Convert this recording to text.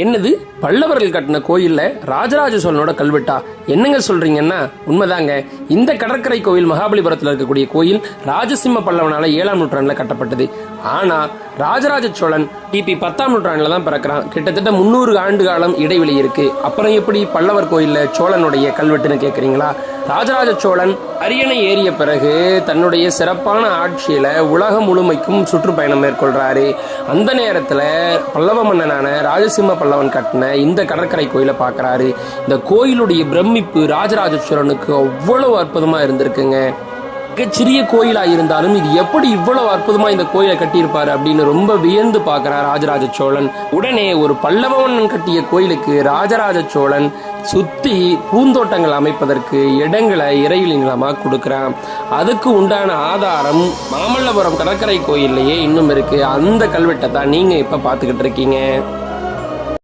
என்னது, பல்லவர்கள் கட்டின கோயில்ல ராஜராஜ சோழனோட கல்வெட்டா? என்னங்க சொல்றீங்கன்னா உண்மைதாங்க. இந்த கடற்கரை கோயில் மகாபலிபுரத்தில் இருக்கக்கூடிய கோயில் ராஜசிம்ம பல்லவனால 7ஆம் நூற்றாண்டுல கட்டப்பட்டது. ஆனா ராஜராஜ சோழன் கிபி 10ஆம் நூற்றாண்டுல தான் பிறக்கிறான். கிட்டத்தட்ட 300 ஆண்டு காலம் இடைவெளி இருக்கு. அப்புறம் எப்படி பல்லவர் கோயில்ல சோழனுடைய கல்வெட்டுன்னு கேக்குறீங்களா? ராஜராஜ சோழன் அரியணை ஏறிய பிறகு தன்னுடைய சிறப்பான ஆட்சியில உலகம் முழுமைக்கும் சுற்றுப்பயணம் மேற்கொள்றாரு. அந்த நேரத்துல பல்லவ மன்னனான ராஜசிம்ம பல்லவன் கட்டின இந்த கடற்கரை கோயிலை பார்க்கறாரு. இந்த கோயிலுடைய பிரமிப்பு ராஜராஜ சோழனுக்கு அவ்வளவு அற்புதமா இருந்திருக்குங்க. சிறிய கோயிலா இருந்தாலும் இது எப்படி இவ்வளவு அற்புதமா இந்த கோயிலை கட்டியிருப்பாரு அப்படின்னு ரொம்ப வியந்து பார்க்கிறார் ராஜராஜ சோழன். உடனே ஒரு பல்லவ மன்னன் கட்டிய கோயிலுக்கு ராஜராஜ சோழன் சுத்தி பூந்தோட்டங்கள் அமைப்பதற்கு இடங்களை இறையிலி நிலமா கொடுக்கிறான். அதுக்கு உண்டான ஆதாரம் மாமல்லபுரம் கடற்கரை கோயில்லையே இன்னும் இருக்கு. அந்த கல்வெட்டை தான் நீங்க இப்ப பாத்துக்கிட்டு இருக்கீங்க.